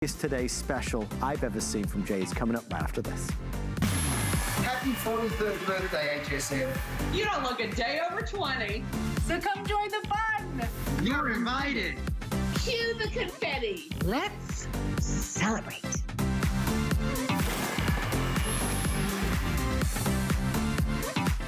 Is today's special I've ever seen from Jay. Is coming up right after this. Happy 43rd birthday, HSN. You don't look a day over 20. So come join the fun. You're invited. Cue the confetti. Let's celebrate.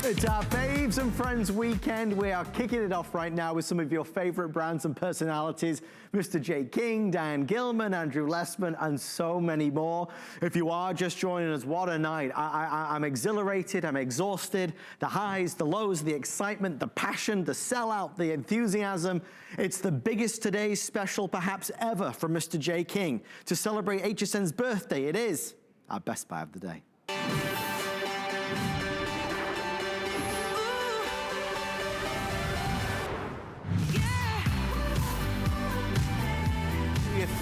It's our Faves and Friends weekend. We are kicking it off right now with some of your favorite brands and personalities. Mr. Jay King, Diane Gilman, Andrew Lessman, and so many more. If you are just joining us, what a night. I'm exhilarated, I'm exhausted. The highs, the lows, the excitement, the passion, the sellout, the enthusiasm. It's the biggest today's special perhaps ever from Mr. Jay King. To celebrate HSN's birthday, it is our best buy of the day.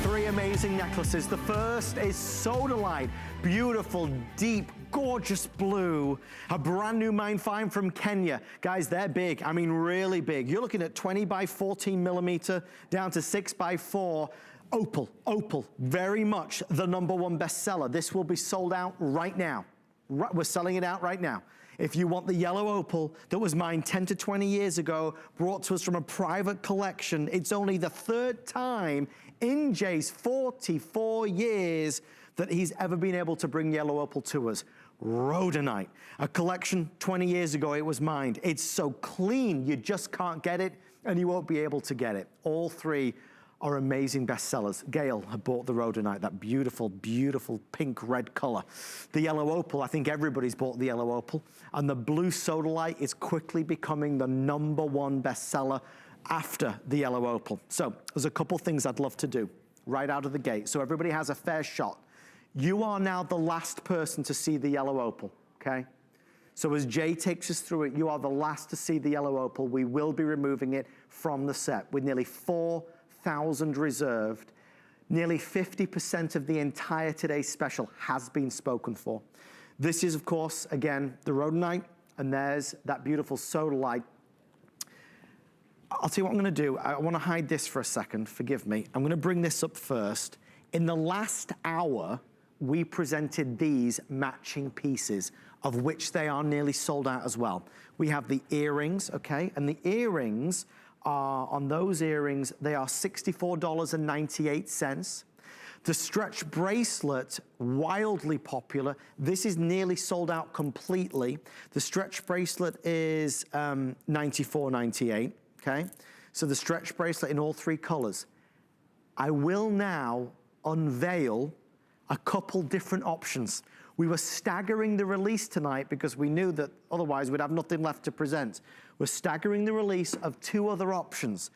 Three amazing necklaces. The first is Sodalite. Beautiful, deep, gorgeous blue. A brand new mine find from Kenya. Guys, they're big. I mean, really big. You're looking at 20 by 14 millimeter down to 6 by 4. Opal, very much the #1 bestseller. This will be sold out right now. We're selling it out right now. If you want the yellow opal that was mined 10 to 20 years ago, brought to us from a private collection, it's only the third time in Jay's 44 years that he's ever been able to bring yellow opal to us. Rhodonite, a collection 20 years ago it was mined. It's so clean, you just can't get it, and you won't be able to get it. All three are amazing bestsellers. Gail had bought the Rhodonite, that beautiful, beautiful pink red color. The yellow opal, I think everybody's bought the yellow opal. And the blue Sodalite is quickly becoming the #1 bestseller after the yellow opal. So there's a couple things I'd love to do right out of the gate, so everybody has a fair shot. You are now the last person to see the yellow opal, okay? So as Jay takes us through it, you are the last to see the yellow opal. We will be removing it from the set with nearly 4,000 reserved. Nearly 50% of the entire today's special has been spoken for. This is, of course, again, the Rhodonite, and there's that beautiful Sodalite. I'll tell you what I'm gonna do. I wanna hide this for a second, forgive me. I'm gonna bring this up first. In the last hour, we presented these matching pieces, of which they are nearly sold out as well. We have the earrings, okay? And the earrings are, on those earrings, they are $64.98. The stretch bracelet, wildly popular. This is nearly sold out completely. The stretch bracelet is $94.98, okay? So the stretch bracelet in all three colors. I will now unveil a couple different options. We were staggering the release tonight because we knew that otherwise we'd have nothing left to present. We're staggering the release of two other options.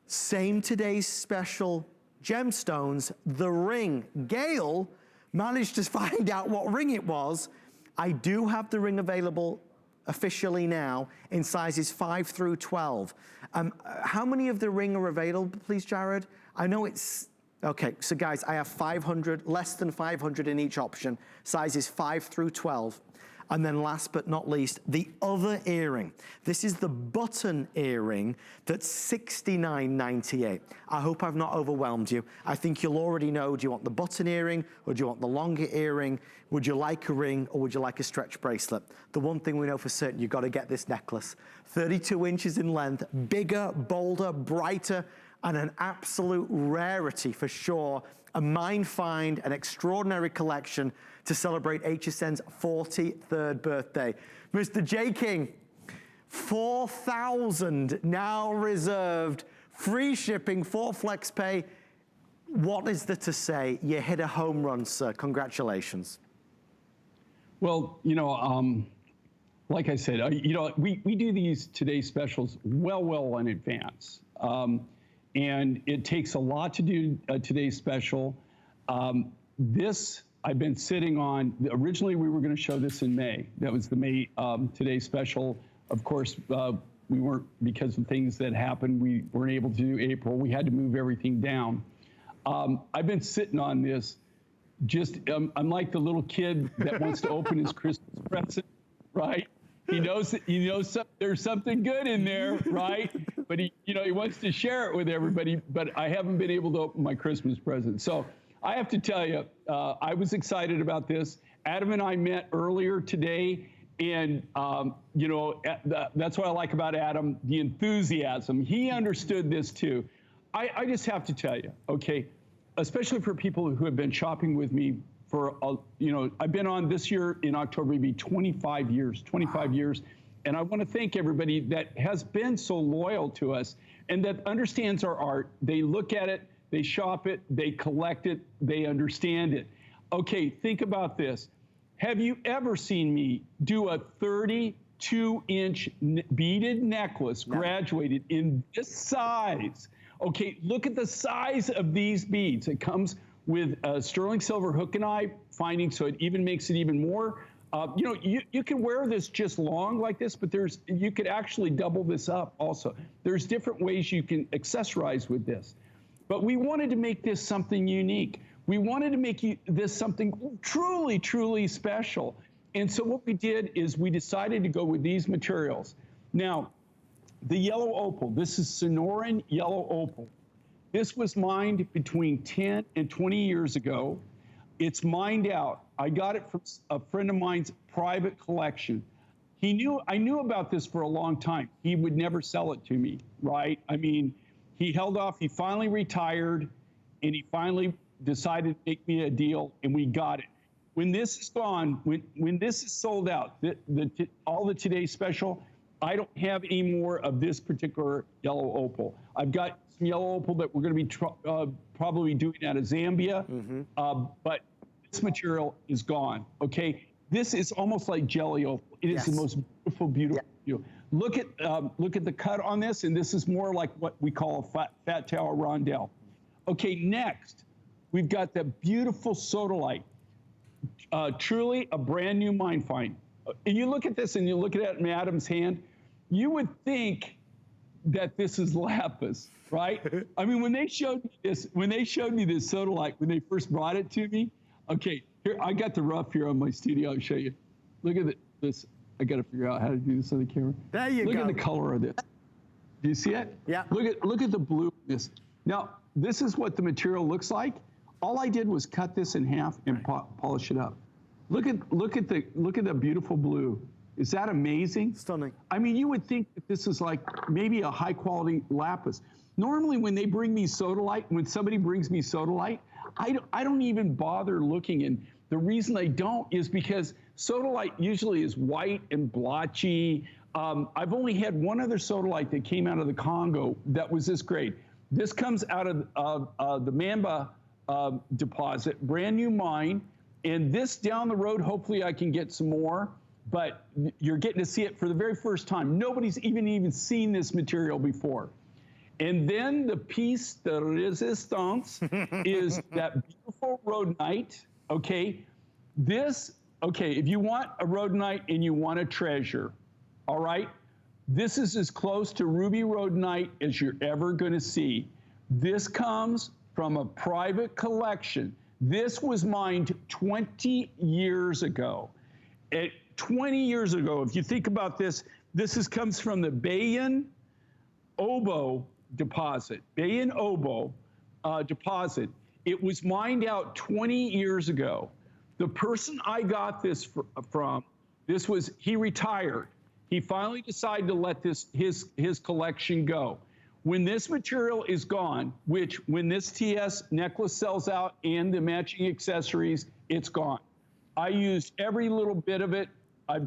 Same today's special gemstones, the ring. Gail managed to find out what ring it was. I do have the ring available officially now in sizes 5 through 12. How many of the ring are available, please, Jared? I know it's, okay, so guys, I have 500, less than 500 in each option, sizes 5 through 12. And then last but not least, the other earring. This is the button earring that's $69.98. I hope I've not overwhelmed you. I think you'll already know, do you want the button earring or do you want the longer earring? Would you like a ring or would you like a stretch bracelet? The one thing we know for certain, you've got to get this necklace. 32 inches in length, bigger, bolder, brighter, and an absolute rarity for sure. A mine find, an extraordinary collection to celebrate HSN's 43rd birthday. Mr. Jay King, 4,000 now reserved, free shipping, for flex pay. What is there to say? You hit a home run, sir. Congratulations. Well, you know, like I said, you know, we do these today's specials well in advance. And it takes a lot to do today's special. This I've been sitting on. Originally, we were going to show this in May. That was the May today's special. Of course, we weren't, because of things that happened, we weren't able to do April. We had to move everything down. I've been sitting on this. Just I'm like the little kid that wants to open his Christmas present, right? He knows there's something good in there, right? But he wants to share it with everybody. But I haven't been able to open my Christmas present. So I have to tell you, I was excited about this. Adam and I met earlier today, and you know, that's what I like about Adam, the enthusiasm. He understood this too. I just have to tell you, okay, especially for people who have been shopping with me for, you know, I've been on this year in October, it'll be 25 years, 25 years. And I want to thank everybody that has been so loyal to us and that understands our art. They look at it, they shop it, they collect it, they understand it. Okay, think about this. Have you ever seen me do a 32-inch beaded necklace graduated in this size? Okay, look at the size of these beads. It comes with a sterling silver hook and eye finding, so it even makes it even more. You know, you can wear this just long like this, but you could actually double this up also. There's different ways you can accessorize with this. But we wanted to make this something unique. We wanted to make this something truly, truly special. And so what we did is we decided to go with these materials. Now, the yellow opal, this is Sonoran yellow opal. This was mined between 10 and 20 years ago. It's mined out. I got it from a friend of mine's private collection. I knew about this for a long time. He would never sell it to me, right? I mean, he held off, he finally retired, and he finally decided to make me a deal, and we got it. When this is gone, when this is sold out, all the Today Special, I don't have any more of this particular yellow opal. I've got some yellow opal that we're going to be probably doing out of Zambia, but this material is gone, okay? This is almost like jelly opal. It is the most beautiful, beautiful. Look at the cut on this, and this is more like what we call a fat tail or rondelle. Okay, next, we've got the beautiful Sodalite. Truly a brand new mine find. And you look at this and you look at it in Adam's hand, you would think that this is lapis, right? I mean, when they showed me this Sodalite, when they first brought it to me, okay, here, I got the rough here on my studio, I'll show you. Look at this. I got to figure out how to do this on the camera. There you go. Look at the color of this. Do you see it? Yeah. Look at the blue of this. Now, this is what the material looks like. All I did was cut this in half and polish it up. Look at the beautiful blue. Is that amazing? Stunning. I mean, you would think that this is like maybe a high quality lapis. Normally when they bring me Sodalite, when somebody brings me Sodalite, I don't even bother looking. And the reason I don't is because Sodalite usually is white and blotchy. I've only had one other Sodalite that came out of the Congo that was this great. This comes out of the Mamba deposit, brand new mine. And this down the road, hopefully I can get some more, but you're getting to see it for the very first time. Nobody's even seen this material before. And then the piece de resistance is that beautiful rhodonite, okay? If you want a rhodonite and you want a treasure, all right? This is as close to ruby rhodonite as you're ever gonna see. This comes from a private collection. This was mined 20 years ago. 20 years ago, if you think about this, comes from the Bayan Obo deposit. Bayan Obo deposit. It was mined out 20 years ago. The person I got this from, he retired. He finally decided to let his collection go. When this material is gone, when this TS necklace sells out and the matching accessories, it's gone. I used every little bit of it. I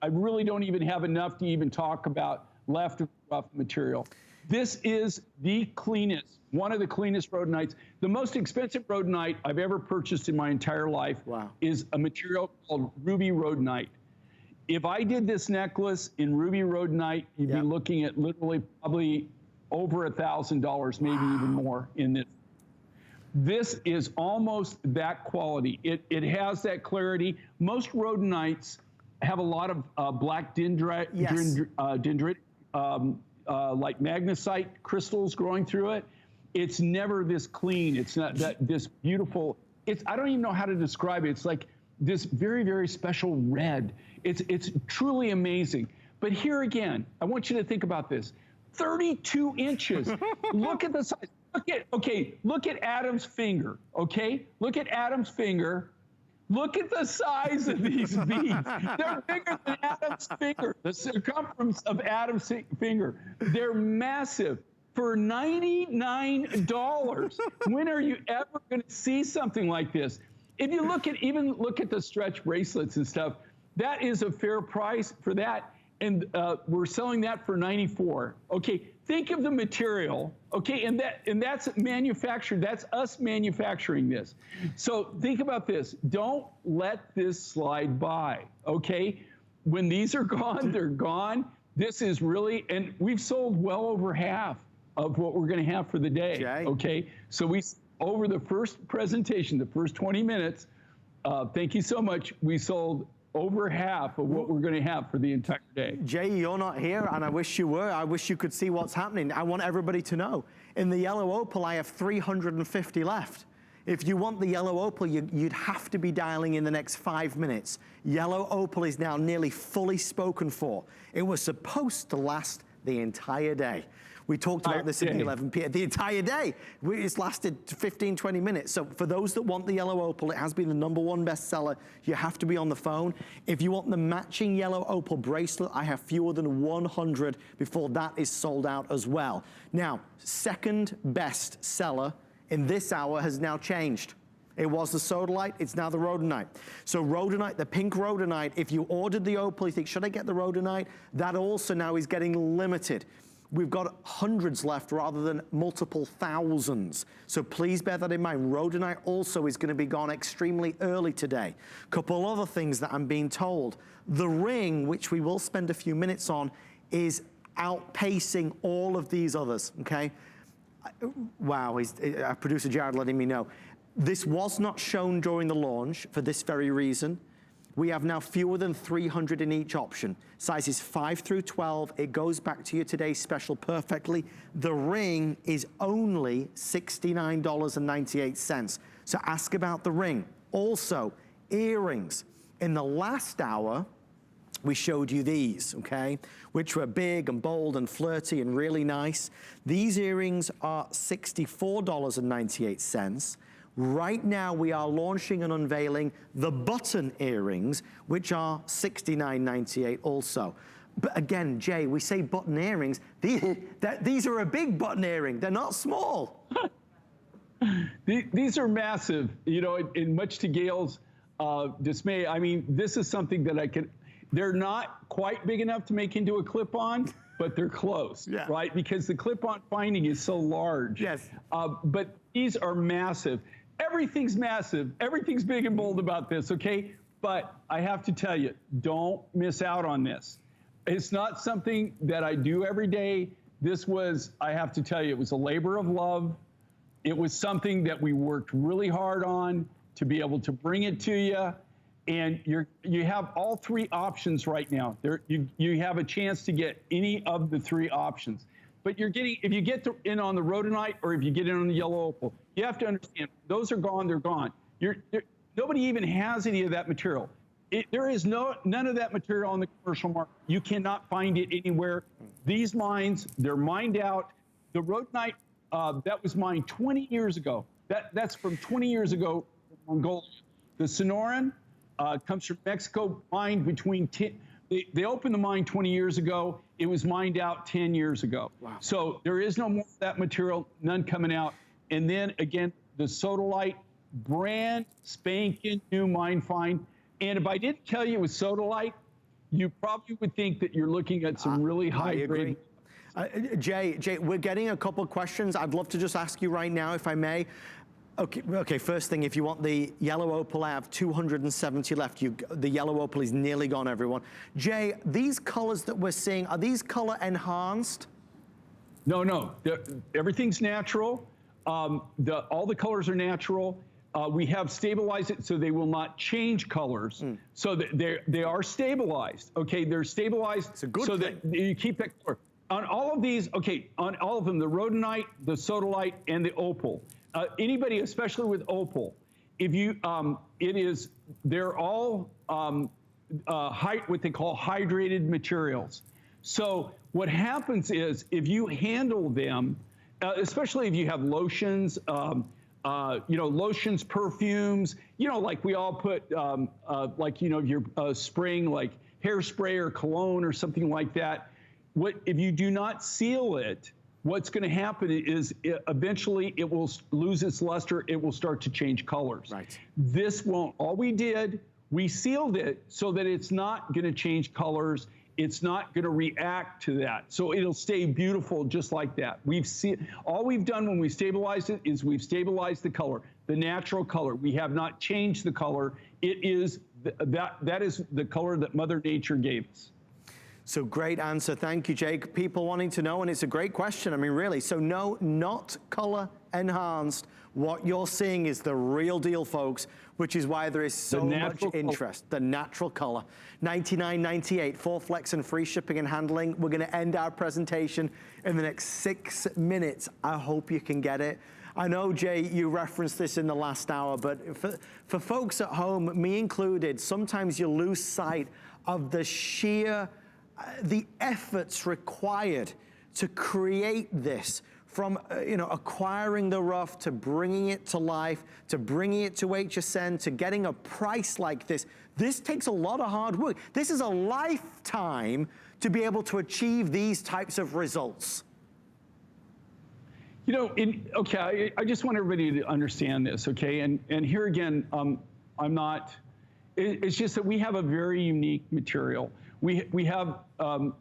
really don't even have enough to even talk about left of rough material. This is the cleanest, one of the cleanest rhodonites. The most expensive rhodonite I've ever purchased in my entire life is a material called ruby rhodonite. If I did this necklace in ruby rhodonite, you'd be looking at literally probably over $1,000, maybe even more in this. This is almost that quality. It has that clarity. Most rhodonites have a lot of black dendrite, like magnesite crystals growing through it. It's never this clean. It's not this beautiful. I don't even know how to describe it. It's like this very, very special red. It's truly amazing. But here again, I want you to think about this. 32 inches. Look at the size. look at Adam's finger, okay? Look at Adam's finger. Look at the size of these beads. They're bigger than Adam's finger, the circumference of Adam's finger. They're massive. For $99, when are you ever going to see something like this? If you look at the stretch bracelets and stuff, that is a fair price for that. And we're selling that for $94. Okay, think of the material. Okay, and that's manufactured. That's us manufacturing this. So think about this. Don't let this slide by. Okay, when these are gone, they're gone. This is really, and we've sold well over half of what we're going to have for the day. Jay. Okay, so over the first presentation, the first 20 minutes. Thank you so much. We sold over half of what we're going to have for the entire day. Jay, you're not here, and I wish you were. I wish you could see what's happening. I want everybody to know. In the yellow opal, I have 350 left. If you want the yellow opal, you'd have to be dialing in the next 5 minutes. Yellow opal is now nearly fully spoken for. It was supposed to last the entire day. We talked about this at the 11 p.m. The entire day. It's lasted 15, 20 minutes. So for those that want the yellow opal, it has been the #1 bestseller. You have to be on the phone. If you want the matching yellow opal bracelet, I have fewer than 100 before that is sold out as well. Now, second best seller in this hour has now changed. It was the Sodalite, it's now the Rhodonite. So Rhodonite, the pink Rhodonite, if you ordered the opal, you think, should I get the Rhodonite? That also now is getting limited. We've got hundreds left rather than multiple thousands. So please bear that in mind. Rhodonite also is going to be gone extremely early today. Couple other things that I'm being told. The ring, which we will spend a few minutes on, is outpacing all of these others, okay? Wow, our producer Jared letting me know. This was not shown during the launch for this very reason. We have now fewer than 300 in each option. Sizes 5 through 12. It goes back to your today's special perfectly. The ring is only $69.98. So ask about the ring. Also, earrings. In the last hour, we showed you these, okay? Which were big and bold and flirty and really nice. These earrings are $64.98. Right now, we are launching and unveiling the button earrings, which are $69.98 also. But again, Jay, we say button earrings. These are a big button earring. They're not small. These are massive. You know, in much to Gail's dismay, I mean, this is something that they're not quite big enough to make into a clip-on, but they're close, yeah. Right? Because the clip-on finding is so large. Yes. But these are massive. Everything's massive. Everything's big and bold about this, okay? But I have to tell you, don't miss out on this. It's not something that I do every day. This was, I have to tell you, it was a labor of love. It was something that we worked really hard on to be able to bring it to you. And you have all three options right now. You have a chance to get any of the three options. But you're getting, if you get in on the Rhodonite or if you get in on the yellow opal, you have to understand, those are gone, they're gone. Nobody even has any of that material. There is none of that material on the commercial market. You cannot find it anywhere. These mines, they're mined out. The Rhodonite, that was mined 20 years ago. That's from 20 years ago from Mongolia. The Sonoran comes from Mexico, mined between 10, they opened the mine 20 years ago. It was mined out 10 years ago. Wow. So there is no more of that material, none coming out. And then again, the Sodalite, brand spanking new mine find. And if I didn't tell you it was Sodalite, you probably would think that you're looking at some really high grade. Jay, we're getting a couple of questions. I'd love to just ask you right now, if I may. Okay, first thing, if you want the yellow opal, I have 270 left. The yellow opal is nearly gone, everyone. Jay, these colors that we're seeing, are these color enhanced? No, everything's natural. All the colors are natural. We have stabilized it so they will not change colors. So they are stabilized. Okay, they're stabilized it's a good so thing. that you keep that color. On all of these, okay, on all of them, the Rhodonite, the Sodalite, and the opal. Anybody, especially with opal, if you, they're all what they call hydrated materials. So what happens is, if you handle them, especially if you have lotions, lotions, perfumes, like we all put, your spraying like hairspray or cologne or something like that. If you do not seal it, what's going to happen is eventually it will lose its luster. It will start to change colors. Right. This won't. All we did, we sealed it so that it's not going to change colors. It's not going to react to that. So it'll stay beautiful just like that. All we've done when we stabilized it is we've stabilized the color, the natural color. We have not changed the color. It is that is the color that Mother Nature gave us. So great answer. Thank you, Jake. People wanting to know, and it's a great question. I mean, really. So no, not color enhanced. What you're seeing is the real deal, folks, which is why there is so much interest. The natural color. $99.98, full flex and free shipping and handling. We're going to end our presentation in the next 6 minutes. I hope you can get it. I know, Jay, you referenced this in the last hour, but for folks at home, me included, sometimes you lose sight of the sheer the efforts required to create this, from acquiring the rough to bringing it to life, to bringing it to HSN, to getting a price like this. This takes a lot of hard work. This is a lifetime to be able to achieve these types of results. Okay, I just want everybody to understand this, okay? And here again, it's just that we have a very unique material. We have a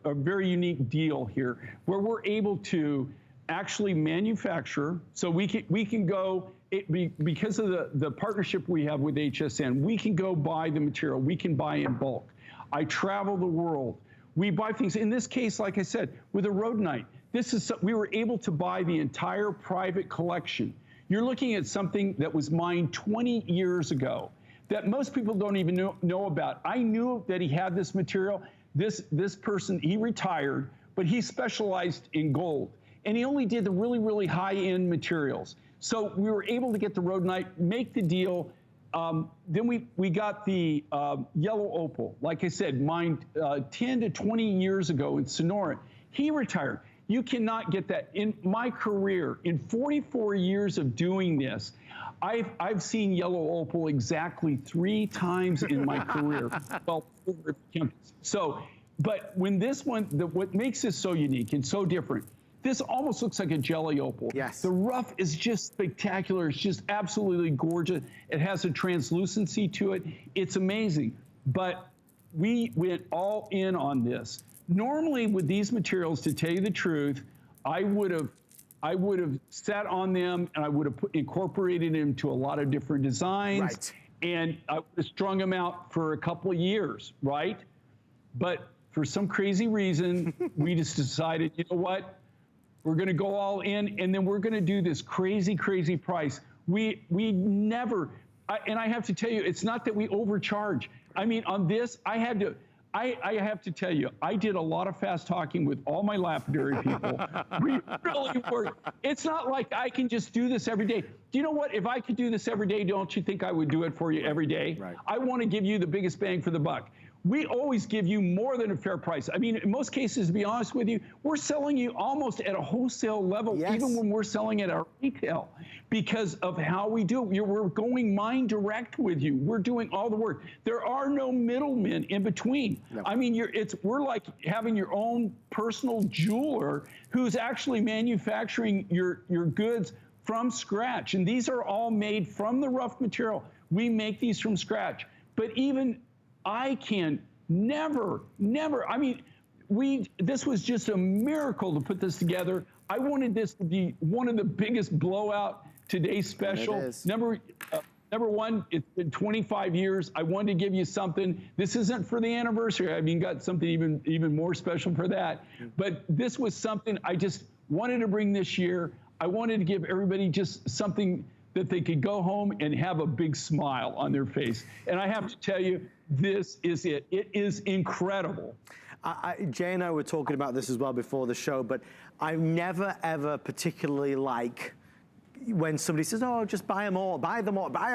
very unique deal here where we're able to actually manufacture. So we can go, because of the partnership we have with HSN, we can go buy the material. We can buy in bulk. I travel the world. We buy things. In this case, like I said, with a Rhodonite, we were able to buy the entire private collection. You're looking at something that was mined 20 years ago, that most people don't even know about. I knew that he had this material. This person, he retired, but he specialized in gold. And he only did the really, really high-end materials. So we were able to get the Rhodonite, make the deal. Then we got the yellow opal, like I said, mined 10 to 20 years ago in Sonora. He retired. You cannot get that. In my career, in 44 years of doing this, I've seen yellow opal exactly 3 times in my career. Well, so, but when this one, what makes this so unique and so different, this almost looks like a jelly opal. Yes. The rough is just spectacular. It's just absolutely gorgeous. It has a translucency to it. It's amazing. But we went all in on this. Normally with these materials, to tell you the truth, I would have sat on them and I would have incorporated them into a lot of different designs. Right. And I would have strung them out for a couple of years, right? But for some crazy reason, we just decided, you know what? We're going to go all in, and then we're going to do this crazy, crazy price. We never, and I have to tell you, it's not that we overcharge. I mean, on this, I have to tell you, I did a lot of fast talking with all my lapidary people. We really worked. It's not like I can just do this every day. Do you know what? If I could do this every day, don't you think I would do it for you every day? Right. I want to give you the biggest bang for the buck. We always give you more than a fair price. I mean, in most cases, to be honest with you, we're selling you almost at a wholesale level, yes, even when we're selling at our retail, because of how we do it. We're going mine direct with you. We're doing all the work. There are no middlemen in between. No. I mean, we're like having your own personal jeweler who's actually manufacturing your goods from scratch. And these are all made from the rough material. We make these from scratch. But even I can never, I mean, this was just a miracle to put this together. I wanted this to be one of the biggest blowout today's special. Number one, it's been 25 years. I wanted to give you something. This isn't for the anniversary. I mean, got something even more special for that. But this was something I just wanted to bring this year. I wanted to give everybody just something that they could go home and have a big smile on their face. And I have to tell you, this is it. It is incredible. Jay and I were talking about this as well before the show, but I never, ever particularly like when somebody says, oh, just buy them all, buy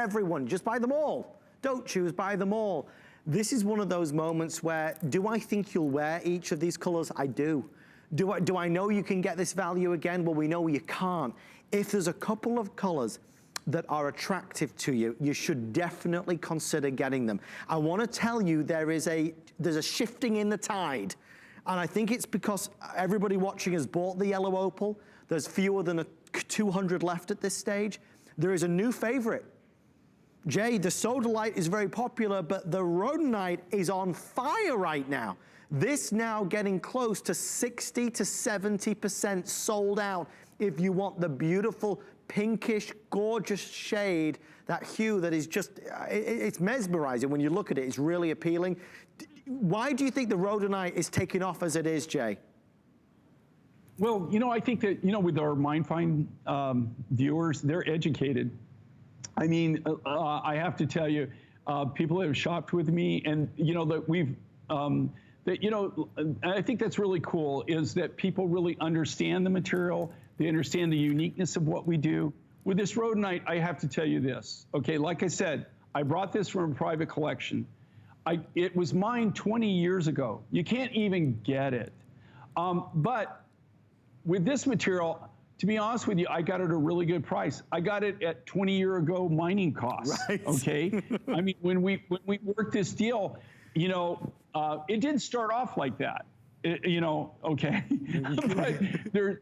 everyone, just buy them all. Don't choose, buy them all. This is one of those moments where, do I think you'll wear each of these colors? I do. Do I know you can get this value again? Well, we know you can't. If there's a couple of colors that are attractive to you, you should definitely consider getting them. I want to tell you there's a shifting in the tide, and I think it's because everybody watching has bought the yellow opal. There's fewer than 200 left at this stage. There is a new favorite. Jay, the Sodalite is very popular, but the Rhodonite is on fire right now. This now getting close to 60 to 70% sold out if you want the beautiful pinkish, gorgeous shade, that hue that is just, it's mesmerizing when you look at it. It's really appealing. Why do you think the Rhodonite is taking off as it is, Jay? Well, you know, I think that, you know, with our MindFind viewers, they're educated. I mean, I have to tell you, people have shopped with me, and, you know, that we've, that, you know, I think that's really cool, is that people really understand the material. They understand the uniqueness of what we do. With this Rhodonite, I have to tell you this, okay? Like I said, I brought this from a private collection. It was mine 20 years ago. You can't even get it. But with this material, to be honest with you, I got it at a really good price. I got it at 20-year-ago mining costs, right. Okay? I mean, when we worked this deal, you know, it didn't start off like that, you know, okay? But there's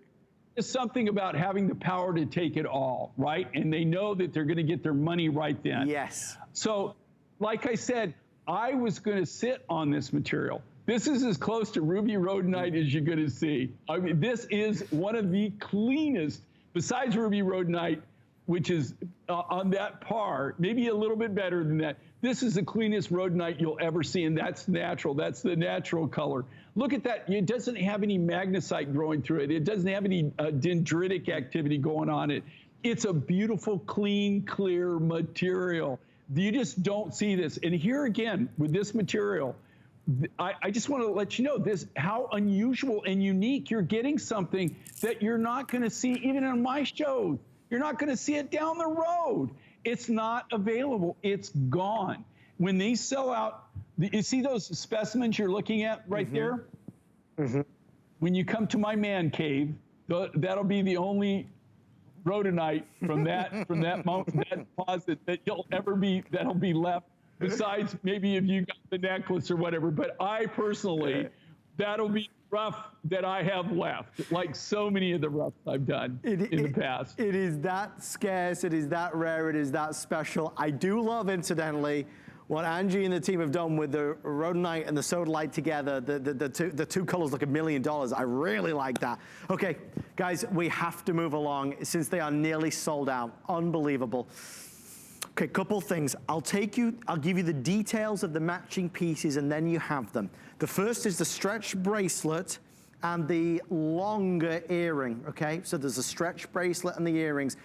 something about having the power to take it all, right? And they know that they're gonna get their money right then. Yes. So, like I said, I was gonna sit on this material. This is as close to ruby rhodonite as you're gonna see. I mean, this is one of the cleanest, besides ruby rhodonite, which is on that par, maybe a little bit better than that. This is the cleanest rhodonite you'll ever see, and that's natural. That's the natural color. Look at that. It doesn't have any magnesite growing through it. It doesn't have any dendritic activity going on it. It's a beautiful, clean, clear material. You just don't see this. And here again, with this material, I just want to let you know this, how unusual and unique. You're getting something that you're not going to see even on my shows. You're not going to see it down the road. It's not available. It's gone. When these sell out, you see those specimens you're looking at right there? Mm-hmm. When you come to my man cave, that'll be the only rhodonite from that mountain, that deposit that that'll be left. Besides, maybe if you got the necklace or whatever, but I personally, that'll be rough that I have left, like so many of the roughs I've done in the past. It is that scarce, it is that rare, it is that special. I do love, incidentally, what Angie and the team have done with the Rhodonite and the Sodalite together. The two colors look $1 million. I really like that. Okay, guys, we have to move along since they are nearly sold out. Unbelievable. Okay, couple things. I'll give you the details of the matching pieces and then you have them. The first is the stretch bracelet and the longer earring, okay? So there's a stretch bracelet and the earrings.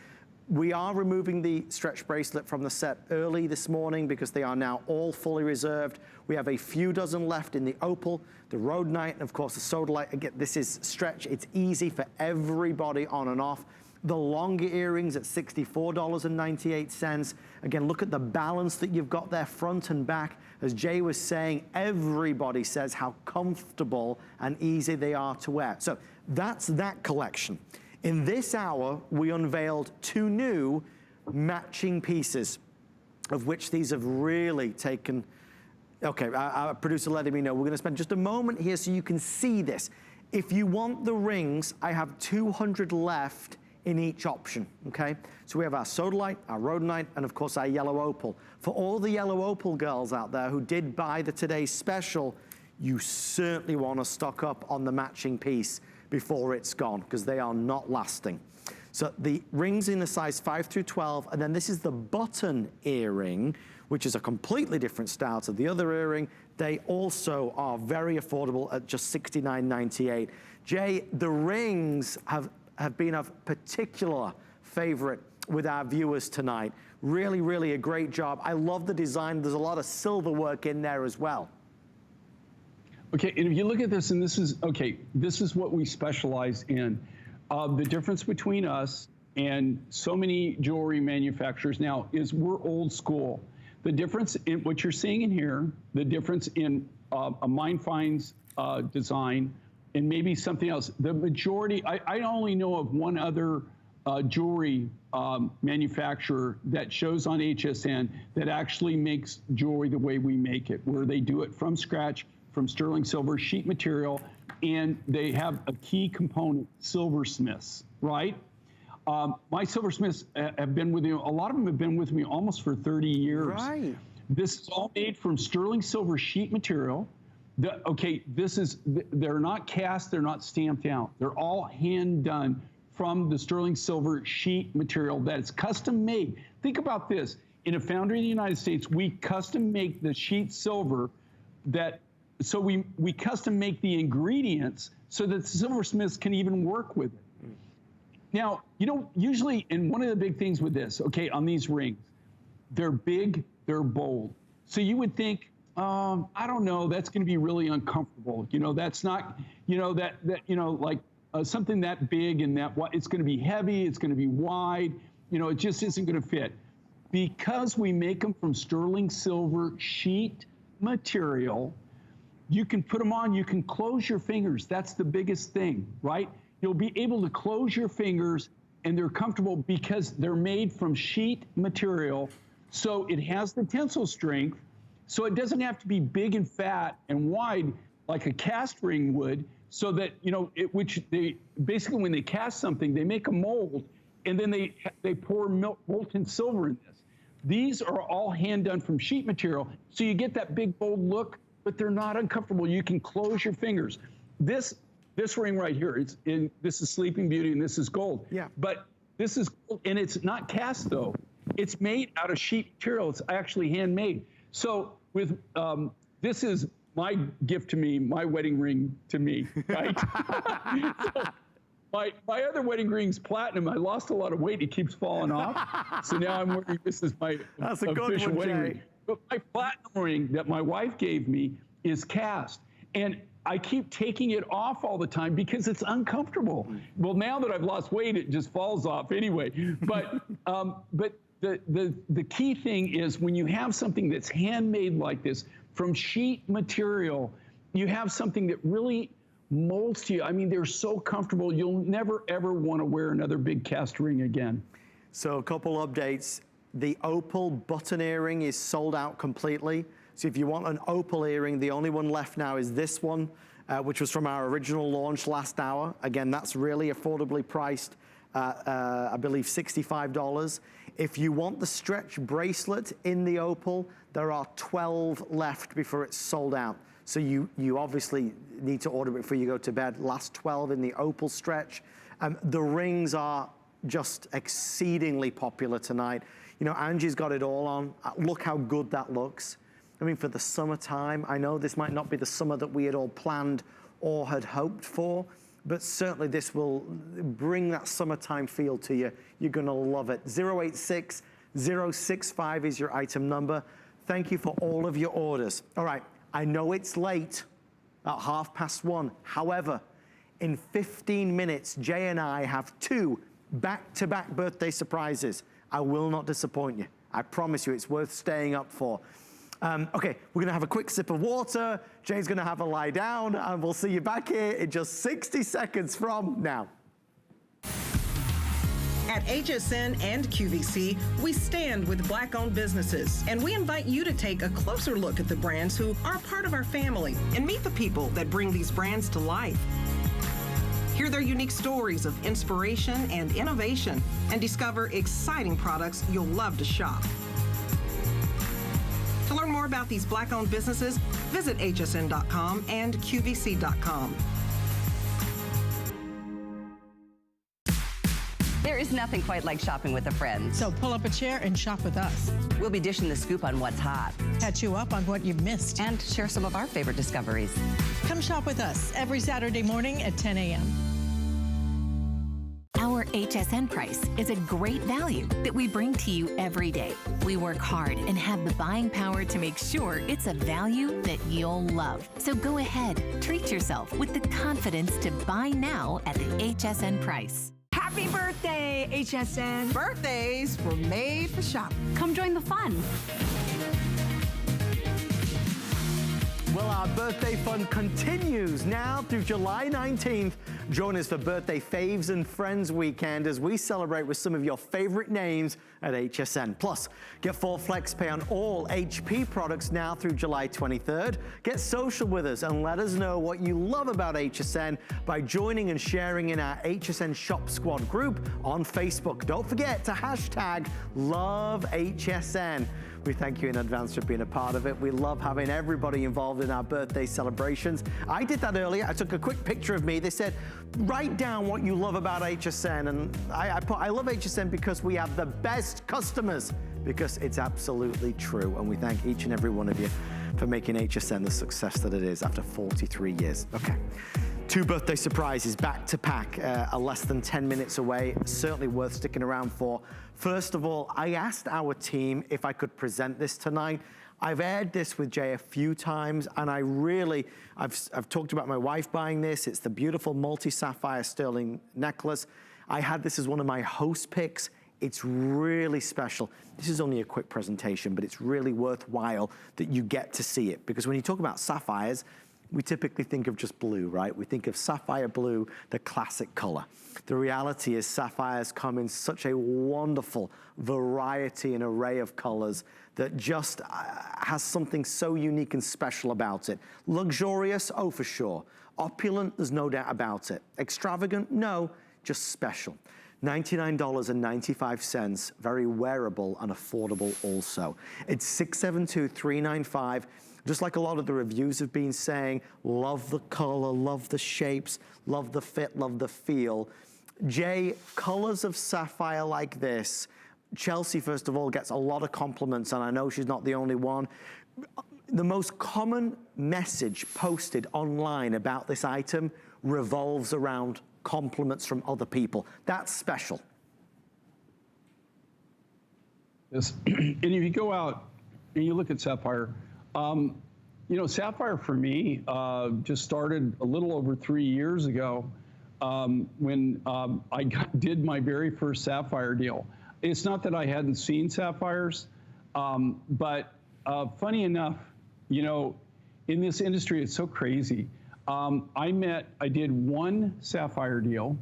We are removing the stretch bracelet from the set early this morning because they are now all fully reserved. We have a few dozen left in the opal, the rhodonite, and of course the sodalite. Again, this is stretch. It's easy for everybody on and off. The longer earrings at $64.98. Again, look at the balance that you've got there, front and back. As Jay was saying, everybody says how comfortable and easy they are to wear. So that's that collection. In this hour, we unveiled 2 new matching pieces, of which these have really taken, okay, our producer letting me know. We're gonna spend just a moment here so you can see this. If you want the rings, I have 200 left in each option, okay? So we have our sodalite, our rhodonite, and of course our yellow opal. For all the yellow opal girls out there who did buy the today's special, you certainly wanna stock up on the matching piece before it's gone, because they are not lasting. So the rings in the size 5 through 12, and then this is the button earring, which is a completely different style to the other earring. They also are very affordable at just $69.98. Jay, the rings have been a particular favorite with our viewers tonight. Really, really a great job. I love the design. There's a lot of silver work in there as well. Okay, and if you look at this, and this is what we specialize in. The difference between us and so many jewelry manufacturers now is we're old school. The difference in what you're seeing in here, the difference in a MindFind's design and maybe something else. The majority, I only know of one other jewelry manufacturer that shows on HSN that actually makes jewelry the way we make it, where they do it from scratch, from sterling silver sheet material, and they have a key component, silversmiths, right? My silversmiths have been with me, a lot of them have been with me almost for 30 years. Right. This is all made from sterling silver sheet material. They're not cast, they're not stamped out. They're all hand done from the sterling silver sheet material that is custom made. Think about this. In a foundry in the United States, we custom make the sheet silver so we custom make the ingredients so that silversmiths can even work with it. Now, usually, and one of the big things with this, on these rings, they're big, they're bold. So you would think, I don't know, that's going to be really uncomfortable. That's not, something that big and that it's going to be heavy, it's going to be wide, it just isn't going to fit. Because we make them from sterling silver sheet material, you can put them on, you can close your fingers. That's the biggest thing, right? You'll be able to close your fingers and they're comfortable because they're made from sheet material. So it has the tensile strength. So it doesn't have to be big and fat and wide like a cast ring would, so that, which they basically, when they cast something, they make a mold and then they pour molten silver in this. These are all hand done from sheet material. So you get that big, bold look, but they're not uncomfortable. You can close your fingers. This ring right here, this is Sleeping Beauty and this is gold. Yeah. But this is gold, and it's not cast though. It's made out of sheet material. It's actually handmade. So with this is my gift to me, my wedding ring to me, right? So my other wedding ring's platinum. I lost a lot of weight. It keeps falling off. So now I'm wearing this is my official wedding ring. But my platinum ring that my wife gave me is cast. And I keep taking it off all the time because it's uncomfortable. Well, now that I've lost weight, it just falls off anyway. But the key thing is when you have something that's handmade like this from sheet material, you have something that really molds to you. I mean, they're so comfortable. You'll never, ever want to wear another big cast ring again. So a couple updates. The Opal button earring is sold out completely. So if you want an Opal earring, the only one left now is this one, which was from our original launch last hour. Again, that's really affordably priced, I believe $65. If you want the stretch bracelet in the Opal, there are 12 left before it's sold out. So you obviously need to order it before you go to bed. Last 12 in the Opal stretch. The rings are just exceedingly popular tonight. Angie's got it all on. Look how good that looks. I mean, for the summertime, I know this might not be the summer that we had all planned or had hoped for, but certainly this will bring that summertime feel to you. You're gonna love it. 086065 is your item number. Thank you for all of your orders. All right, I know it's late, at 1:30. However, in 15 minutes, Jay and I have 2 back-to-back birthday surprises. I will not disappoint you. I promise you, it's worth staying up for. Okay, we're gonna have a quick sip of water. Jay's gonna have a lie down, and we'll see you back here in just 60 seconds from now. At HSN and QVC, we stand with Black-owned businesses, and we invite you to take a closer look at the brands who are part of our family and meet the people that bring these brands to life. Hear their unique stories of inspiration and innovation, and discover exciting products you'll love to shop. To learn more about these Black-owned businesses, visit hsn.com and qvc.com. There is nothing quite like shopping with a friend. So pull up a chair and shop with us. We'll be dishing the scoop on what's hot. Catch you up on what you've missed. And share some of our favorite discoveries. Come shop with us every Saturday morning at 10 a.m. Our HSN price is a great value that we bring to you every day. We work hard and have the buying power to make sure it's a value that you'll love. So go ahead, treat yourself with the confidence to buy now at the HSN price. Happy birthday, HSN. Birthdays were made for shopping. Come join the fun. Well, our birthday fun continues now through July 19th. Join us for Birthday Faves and Friends Weekend as we celebrate with some of your favorite names at HSN. Plus, get full flex pay on all HP products now through July 23rd. Get social with us and let us know what you love about HSN by joining and sharing in our HSN Shop Squad group on Facebook. Don't forget to hashtag LoveHSN. We thank you in advance for being a part of it. We love having everybody involved in our birthday celebrations. I did that earlier. I took a quick picture of me. They said, write down what you love about HSN. And I put, I love HSN because we have the best customers, because it's absolutely true. And we thank each and every one of you for making HSN the success that it is after 43 years. Okay. 2 birthday surprises back to back, are less than 10 minutes away. Certainly worth sticking around for. First of all, I asked our team if I could present this tonight. I've aired this with Jay a few times, and I've talked about my wife buying this. It's the beautiful multi-sapphire sterling necklace. I had this as one of my host picks. It's really special. This is only a quick presentation, but it's really worthwhile that you get to see it, because when you talk about sapphires, we typically think of just blue, right? We think of sapphire blue, the classic color. The reality is sapphires come in such a wonderful variety and array of colors that just has something so unique and special about it. Luxurious, oh for sure. Opulent, there's no doubt about it. Extravagant, no, just special. $99.95, very wearable and affordable also. It's $672-395. Just like a lot of the reviews have been saying, love the color, love the shapes, love the fit, love the feel. Jay, colors of sapphire like this, Chelsea, first of all, gets a lot of compliments, and I know she's not the only one. The most common message posted online about this item revolves around compliments from other people. That's special. Yes. And if you go out and you look at sapphire, you know, sapphire for me just started a little over 3 years ago when I did my very first sapphire deal. It's not that I hadn't seen sapphires, but funny enough, you know, in this industry, it's so crazy. I did one sapphire deal,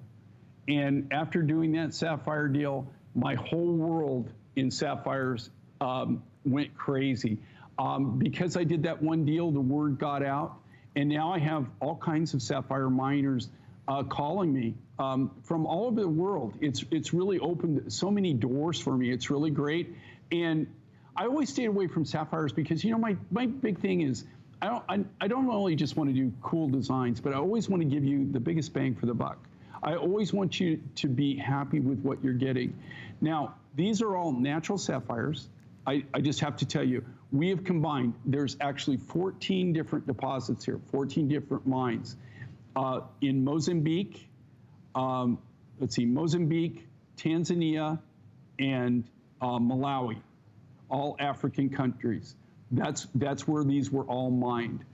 and after doing that sapphire deal, my whole world in sapphires went crazy. Because I did that one deal, the word got out, and now I have all kinds of sapphire miners calling me from all over the world. It's really opened so many doors for me. It's really great. And I always stayed away from sapphires because, you know, my big thing is I don't only just want to do cool designs, but I always want to give you the biggest bang for the buck. I always want you to be happy with what you're getting. Now, these are all natural sapphires. I just have to tell you, we have combined, there's actually 14 different deposits here, 14 different mines. In Mozambique, Mozambique, Tanzania, and Malawi, all African countries. That's where these were all mined.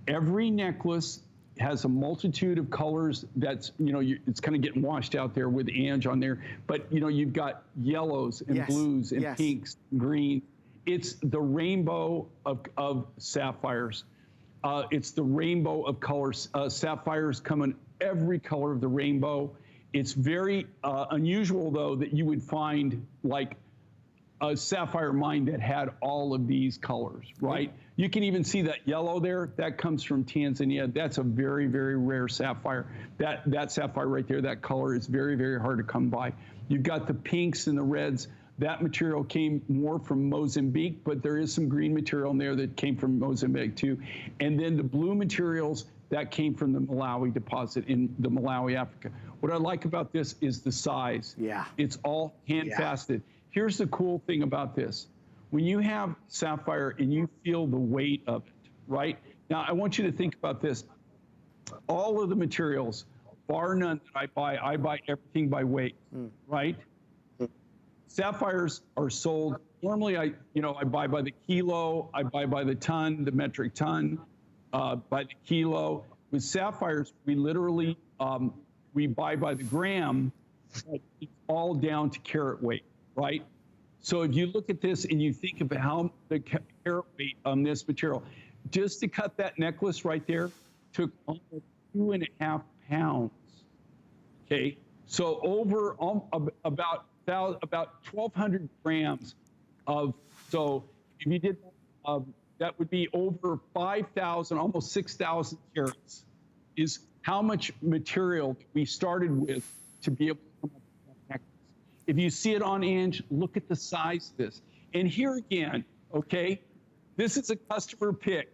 Every necklace has a multitude of colors that's, you know, it's kind of getting washed out there with Ange on there, but you know, you've got yellows and blues and pinks, and green. It's the rainbow of sapphires. It's the rainbow of colors. Sapphires come in every color of the rainbow. It's very unusual, though, that you would find like a sapphire mine that had all of these colors, right? You can even see that yellow there. That comes from Tanzania. That's a very, very rare sapphire. That sapphire right there, that color is very, very hard to come by. You've got the pinks and the reds. That material came more from Mozambique, but there is some green material in there that came from Mozambique too. And then the blue materials, that came from the Malawi deposit in the Malawi, Africa. What I like about this is the size. Yeah. It's all hand faceted. Here's the cool thing about this. When you have sapphire and you feel the weight of it, right? Now, I want you to think about this. All of the materials, bar none that I buy everything by weight, right? Sapphires are sold, normally I buy by the kilo, I buy by the ton, the metric ton, by the kilo. With sapphires, we literally, we buy by the gram, but it's all down to carat weight, right? So if you look at this and you think about how the carat weight on this material, just to cut that necklace right there took almost 2.5 pounds. Okay, so over about 1,200 grams of, so if you did, that would be over 5,000, almost 6,000 carats, is how much material we started with to be able to come up with that necklace. If you see it on Ange, look at the size of this. And here again, okay, this is a customer pick.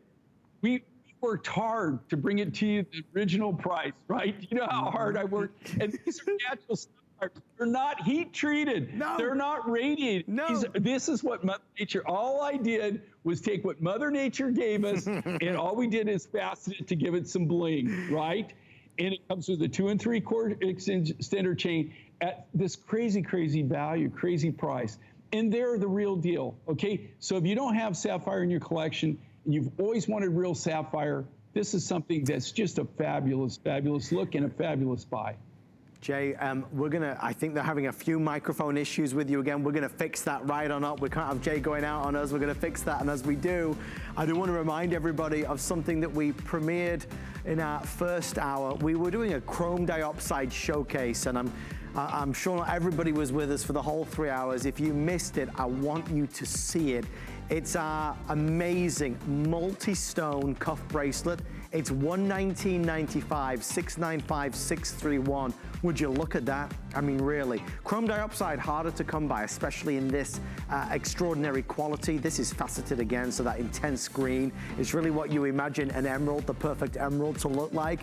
We worked hard to bring it to you the original price, right? You know how hard I worked. And these are natural sapphires. They're not heat treated. No. They're not radiated. No. This is what Mother Nature, all I did was take what Mother Nature gave us, and all we did is fasten it to give it some bling, right? And it comes with a 2 3/4 extender chain at this crazy, crazy value, crazy price. And they're the real deal, okay? So if you don't have sapphire in your collection, and you've always wanted real sapphire, this is something that's just a fabulous, fabulous look and a fabulous buy. Jay, I think they're having a few microphone issues with you again. We're gonna fix that right on up. We can't have Jay going out on us. We're gonna fix that, and as we do, I do wanna remind everybody of something that we premiered in our first hour. We were doing a chrome dioxide showcase, and I'm sure not everybody was with us for the whole 3 hours. If you missed it, I want you to see it. It's our amazing multi-stone cuff bracelet. It's $119.95, $695,631. Would you look at that? I mean, really. Chrome dioxide, harder to come by, especially in this extraordinary quality. This is faceted again, so that intense green is really what you imagine an emerald, the perfect emerald, to look like.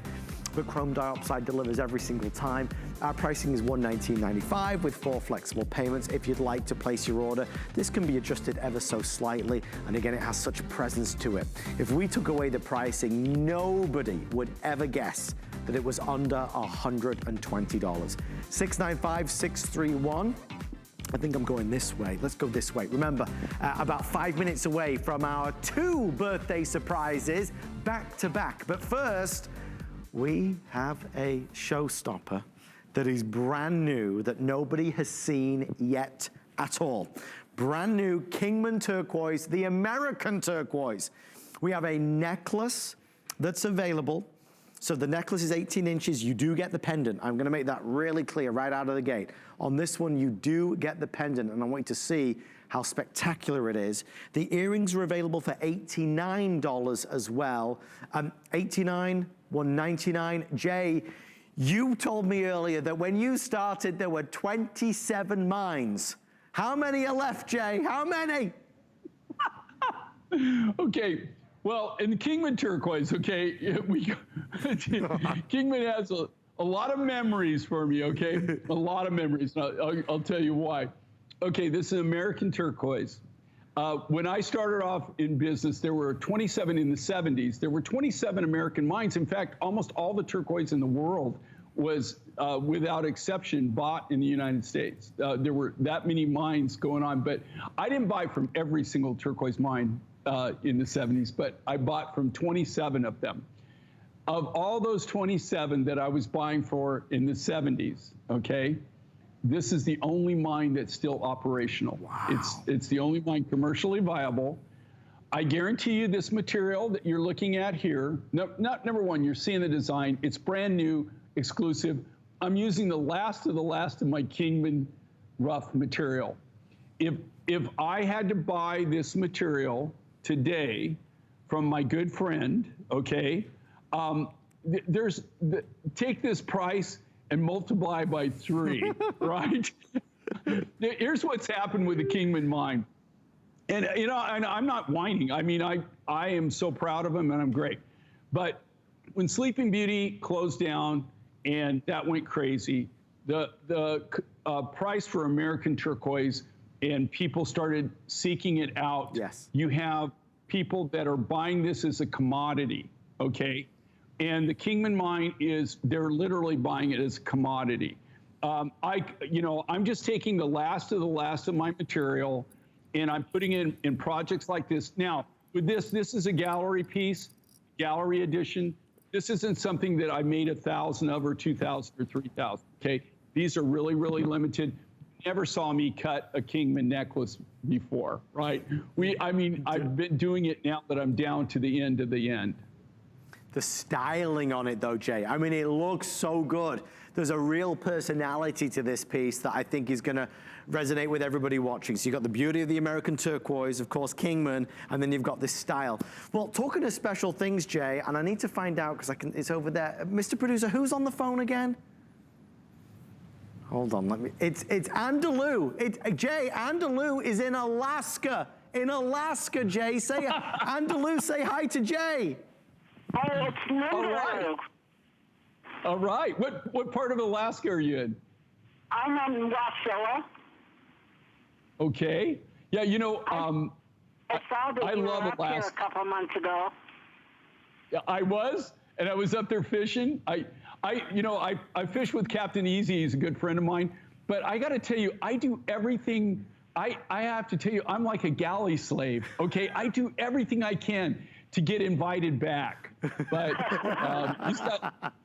But chrome dioxide delivers every single time. Our pricing is $119.95 with 4 flexible payments. If you'd like to place your order, this can be adjusted ever so slightly. And again, it has such a presence to it. If we took away the pricing, nobody would ever guess that it was under $120. $695,631. I think I'm going this way. Let's go this way. Remember, about 5 minutes away from our 2 birthday surprises back to back. But first, we have a showstopper that is brand new, that nobody has seen yet at all. Brand new Kingman Turquoise, the American turquoise. We have a necklace that's available. So the necklace is 18 inches. You do get the pendant. I'm gonna make that really clear right out of the gate. On this one, you do get the pendant, and I want you to see how spectacular it is. The earrings are available for $89 as well. $89, $199. Jay, you told me earlier that when you started, there were 27 mines. How many are left, Jay? How many? Okay, well, in the Kingman Turquoise, okay, Kingman has a lot of memories for me, okay? A lot of memories. I'll tell you why. Okay, this is American turquoise. When I started off in business, there were 27 in the 70s. There were 27 American mines. In fact, almost all the turquoise in the world was, without exception, bought in the United States. There were that many mines going on, but I didn't buy from every single turquoise mine in the 70s, but I bought from 27 of them. Of all those 27 that I was buying for in the 70s, okay, this is the only mine that's still operational. Wow. It's the only mine commercially viable. I guarantee you this material that you're looking at here, number one, you're seeing the design. It's brand new, exclusive. I'm using the last of my Kingman rough material. If I had to buy this material today from my good friend, okay, take this price and multiply by 3, right? Here's what's happened with the Kingman mine. And, you know, and I'm not whining. I mean, I am so proud of them, and I'm great. But when Sleeping Beauty closed down and that went crazy, the price for American turquoise and people started seeking it out. Yes. You have people that are buying this as a commodity, okay? And the Kingman mine they're literally buying it as a commodity. I'm just taking the last of my material, and I'm putting it in projects like this. Now, with this is a gallery piece, gallery edition. This isn't something that I made 1,000 of or 2,000 or 3,000, okay? These are really, really limited. Never saw me cut a Kingman necklace before, right? I've been doing it now that I'm down to the end of the end. The styling on it though, Jay, I mean, it looks so good. There's a real personality to this piece that I think is gonna resonate with everybody watching. So you've got the beauty of the American turquoise, of course, Kingman, and then you've got this style. Well, talking of special things, Jay, and I need to find out, because it's over there. Mr. Producer, who's on the phone again? Hold on, it's Andalou. Jay, Andalou is in Alaska. In Alaska, Jay. Andalou, say hi to Jay. Oh, it's Linda. All right. What part of Alaska are you in? I'm in Wasilla. Okay. Yeah, you know, I saw that you were up here a couple months ago. Yeah, I was, and I was up there fishing. I fish with Captain Easy. He's a good friend of mine. But I got to tell you, I do everything. I have to tell you, I'm like a galley slave. Okay, I do everything I can to get invited back. But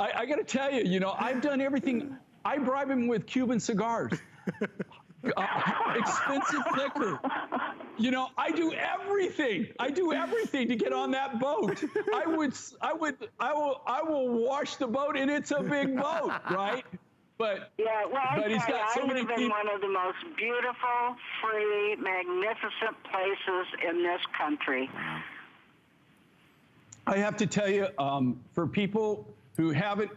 I got to tell you, you know, I've done everything. I bribe him with Cuban cigars, expensive liquor. You know, I do everything. I do everything to get on that boat. I will wash the boat, and it's a big boat, right? But yeah, well, but he's got so many people. I live in one of the most beautiful, free, magnificent places in this country. I have to tell you, for people who haven't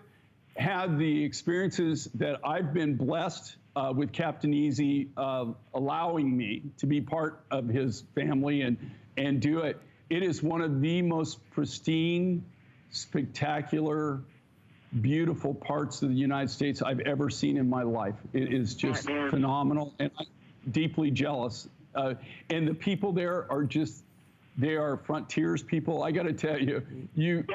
had the experiences that I've been blessed with Captain Easy allowing me to be part of his family and do it, it is one of the most pristine, spectacular, beautiful parts of the United States I've ever seen in my life. It is just phenomenal, and I'm deeply jealous. And the people there are just, they are frontiers people. I got to tell you, you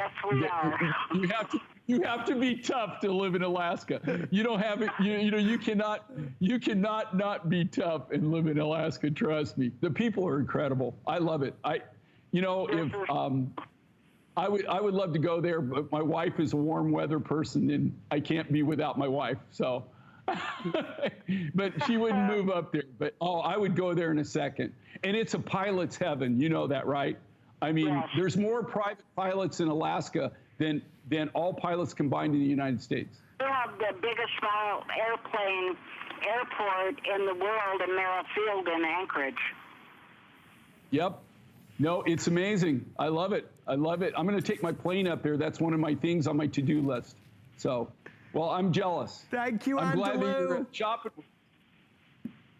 have to be tough to live in Alaska. You don't have it. You cannot not be tough and live in Alaska. Trust me. The people are incredible. I love it. I would love to go there, but my wife is a warm weather person, and I can't be without my wife. So, but she wouldn't move up there. But I would go there in a second. And it's a pilot's heaven. You know that, right? I mean, there's more private pilots in Alaska than all pilots combined in the United States. We have the biggest airport in the world in Merrill Field in Anchorage. Yep. No, it's amazing. I love it. I love it. I'm going to take my plane up there. That's one of my things on my to-do list. So, well, I'm jealous. Thank you, I'm Andalou. glad that you're shopping.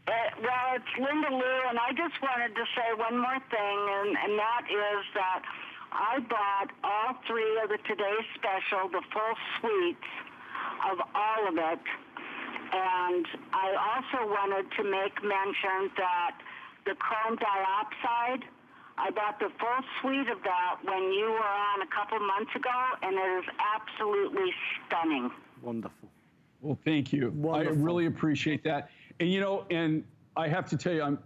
Well, it's Linda Lou, and I just wanted to say one more thing, and that is that I bought all three of the Today's Special, the full suites of all of it. And I also wanted to make mention that the chrome dioxide, I bought the full suite of that when you were on a couple months ago, and it is absolutely stunning. Wonderful. Well, thank you. Wonderful. I really appreciate that. And you know, and I have to tell you,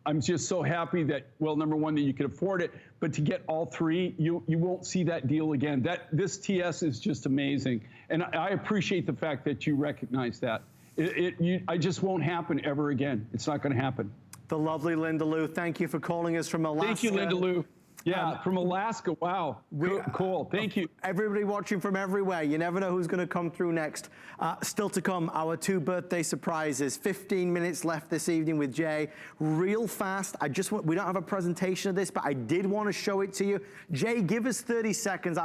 I'm just so happy that, well, number one, that you can afford it, but to get all three, you won't see that deal again. This TS is just amazing, and I appreciate the fact that you recognize that. I just won't happen ever again. It's not going to happen. The lovely Linda Lou, thank you for calling us from Alaska. Thank you, Linda Lou. Yeah, from Alaska. Wow. Cool. Thank you. Everybody watching from everywhere. You never know who's going to come through next. Still to come, our 2 birthday surprises. 15 minutes left this evening with Jay. Real fast. We don't have a presentation of this, but I did want to show it to you. Jay, give us 30 seconds.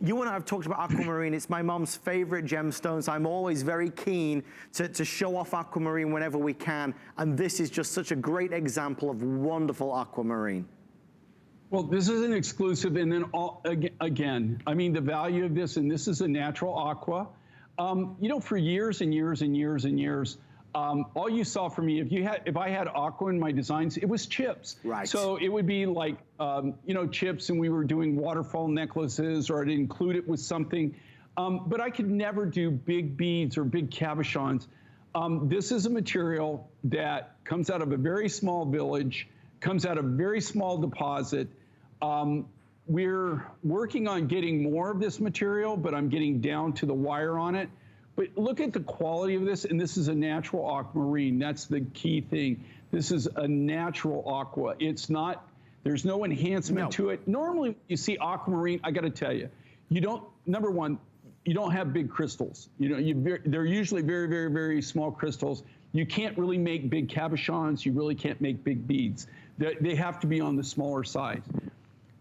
You and I have talked about Aquamarine. It's my mom's favorite gemstone, so I'm always very keen to show off Aquamarine whenever we can. And this is just such a great example of wonderful Aquamarine. Well, this is an exclusive, and then again, I mean, the value of this, and this is a natural aqua. You know, for years and years and years and years, all you saw from me, if I had aqua in my designs, it was chips. Right. So it would be like, you know, chips, and we were doing waterfall necklaces, or I'd include it with something. But I could never do big beads or big cabochons. This is a material that comes out of a very small village, comes out of a very small deposit. We're working on getting more of this material, but I'm getting down to the wire on it. But look at the quality of this, and this is a natural aquamarine. That's the key thing. This is a natural aqua. It's not, there's no enhancement to it. Normally, you see aquamarine, I gotta tell you, you don't, number one, you don't have big crystals. You know, they're usually very, very, very small crystals. You can't really make big cabochons. You really can't make big beads. They have to be on the smaller size.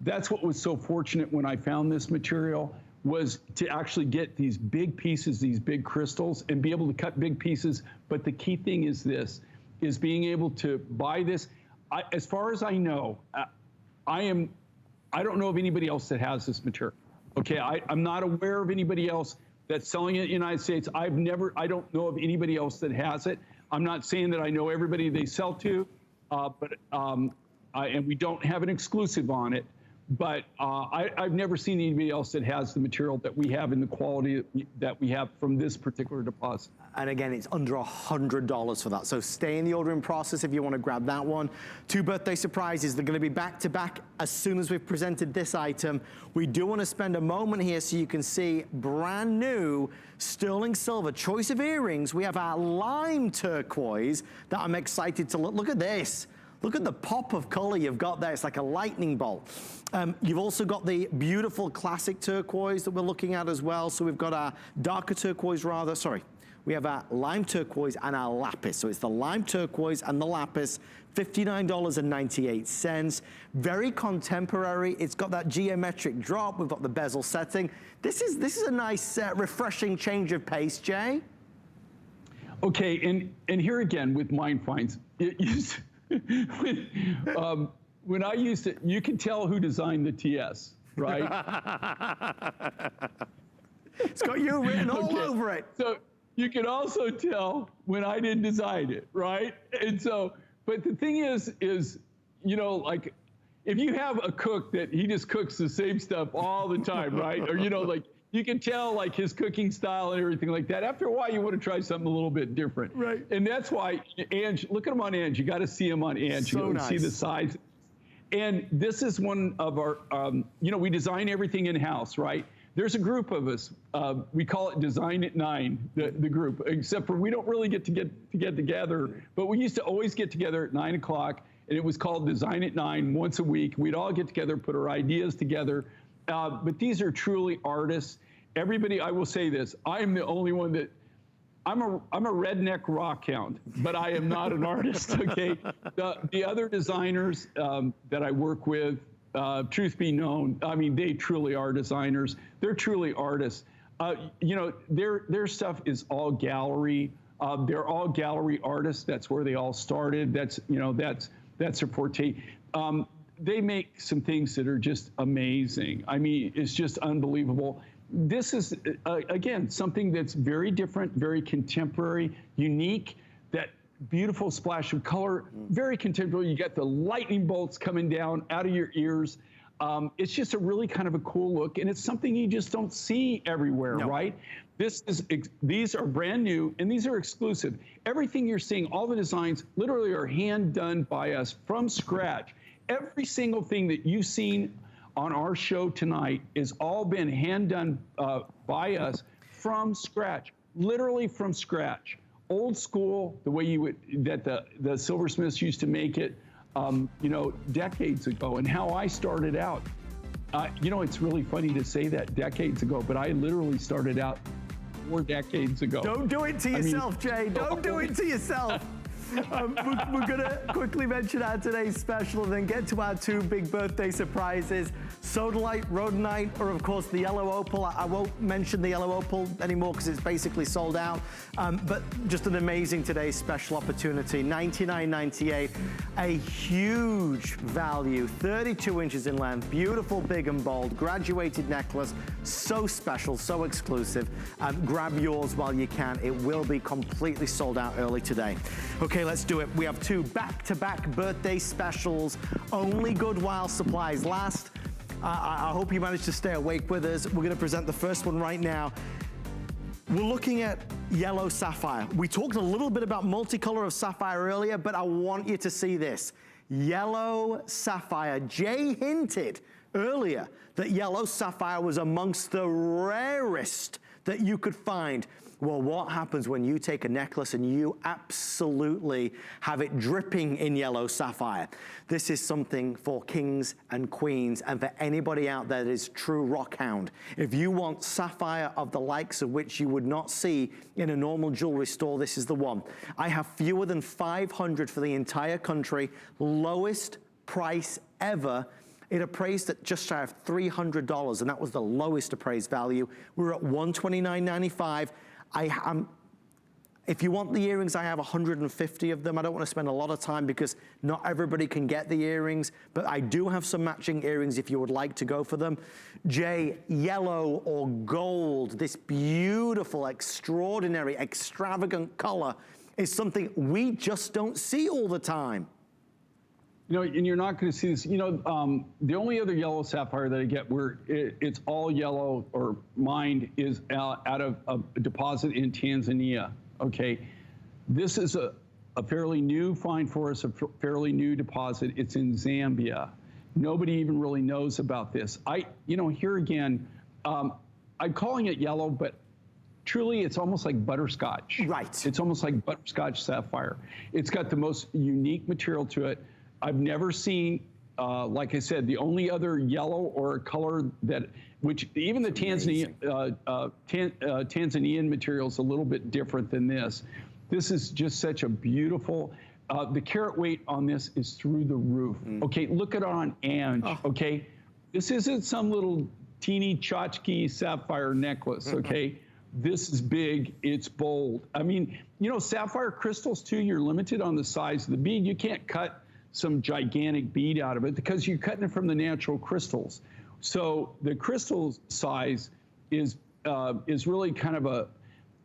That's what was so fortunate when I found this material, was to actually get these big pieces, these big crystals, and be able to cut big pieces. But the key thing is this, is being able to buy this. As far as I know, I don't know of anybody else that has this material. Okay, I'm not aware of anybody else that's selling it in the United States. I don't know of anybody else that has it. I'm not saying that I know everybody they sell to, and we don't have an exclusive on it. But I've never seen anybody else that has the material that we have in the quality that we have from this particular deposit. And again, it's under $100 for that. So stay in the ordering process if you want to grab that one. 2 birthday surprises. They're going to be back to back as soon as we've presented this item. We do want to spend a moment here so you can see brand new sterling silver choice of earrings. We have our lime turquoise that I'm excited to look at this. Look at the pop of color you've got there. It's like a lightning bolt. You've also got the beautiful classic turquoise that we're looking at as well. So we've got our darker turquoise we have our lime turquoise and our lapis. So it's the lime turquoise and the lapis, $59.98. Very contemporary. It's got that geometric drop. We've got the bezel setting. This is a nice, refreshing change of pace, Jay. Okay, and here again with Mind Finds, when I used it, you can tell who designed the TS, right? It's got you written all over it. So you can also tell when I didn't design it, right? And so, but the thing is, you know, like, if you have a cook that he just cooks the same stuff all the time, right? Or, you know, like, you can tell like his cooking style and everything like that. After a while, you want to try something a little bit different. Right. And that's why, Ange, look at him on Ange. You got to see him on Ange. So you nice. See the size. And this is one of our, you know, we design everything in-house, right? There's a group of us. We call it Design at 9, the group, except for we don't really get together. But we used to always get together at 9 o'clock, and it was called Design at 9 once a week. We'd all get together, put our ideas together. But these are truly artists. Everybody, I will say this, I'm the only one that, I'm a redneck rock hound, but I am not an artist, okay? The other designers that I work with, truth be known, I mean, they truly are designers. They're truly artists. You know, their stuff is all gallery. They're all gallery artists. That's where they all started. That's, you know, that's their forte. They make some things that are just amazing. I mean, it's just unbelievable. This is, again, something that's very different, very contemporary, unique, that beautiful splash of color, very contemporary. You got the lightning bolts coming down out of your ears. It's just a really kind of a cool look, and it's something you just don't see everywhere, right? These are brand new, and these are exclusive. Everything you're seeing, all the designs, literally are hand done by us from scratch. Every single thing that you've seen on our show tonight is all been hand done by us from scratch, literally from scratch. Old school, the way you would, that the silversmiths used to make it, you know, decades ago, and how I started out. You know, it's really funny to say that decades ago, but I literally started out 4 decades ago. Don't do it to yourself, Jay. Don't do it to yourself. We're going to quickly mention our today's special and then get to our 2 big birthday surprises. Sodalite, Rhodonite, or of course the Yellow Opal. I won't mention the Yellow Opal anymore because it's basically sold out. But just an amazing today's special opportunity. $99.98, a huge value, 32 inches in length, beautiful, big and bold, graduated necklace, so special, so exclusive. Grab yours while you can. It will be completely sold out early today. Okay, let's do it. We have 2 back-to-back birthday specials. Only good while supplies last. I hope you managed to stay awake with us. We're gonna present the first one right now. We're looking at Yellow Sapphire. We talked a little bit about multicolor of sapphire earlier, but I want you to see this. Yellow Sapphire. Jay hinted earlier that Yellow Sapphire was amongst the rarest that you could find. Well, what happens when you take a necklace and you absolutely have it dripping in yellow sapphire? This is something for kings and queens and for anybody out there that is true rock hound. If you want sapphire of the likes of which you would not see in a normal jewelry store, this is the one. I have fewer than 500 for the entire country, lowest price ever. It appraised at just shy of $300, and that was the lowest appraised value. We're at $129.95. If you want the earrings, I have 150 of them. I don't want to spend a lot of time because not everybody can get the earrings, but I do have some matching earrings if you would like to go for them. Jay, yellow or gold, this beautiful, extraordinary, extravagant color is something we just don't see all the time. You know, and you're not going to see this. You know, the only other yellow sapphire that I get where it's all yellow or mined is out of a deposit in Tanzania. Okay, this is a fairly new find for us, a fairly new deposit. It's in Zambia. Nobody even really knows about this. You know, here again, I'm calling it yellow, but truly it's almost like butterscotch. Right. It's almost like butterscotch sapphire. It's got the most unique material to it. I've never seen, like I said, the only other yellow or color that, which even the Tanzanian material is a little bit different than this. This is just such a beautiful, the carat weight on this is through the roof. Okay, look at it on Ange, okay? This isn't some little teeny tchotchke sapphire necklace, okay? This is big, it's bold. I mean, you know, sapphire crystals too, you're limited on the size of the bead. You can't cut some gigantic bead out of it because you're cutting it from the natural crystals. So the crystal size is really kind of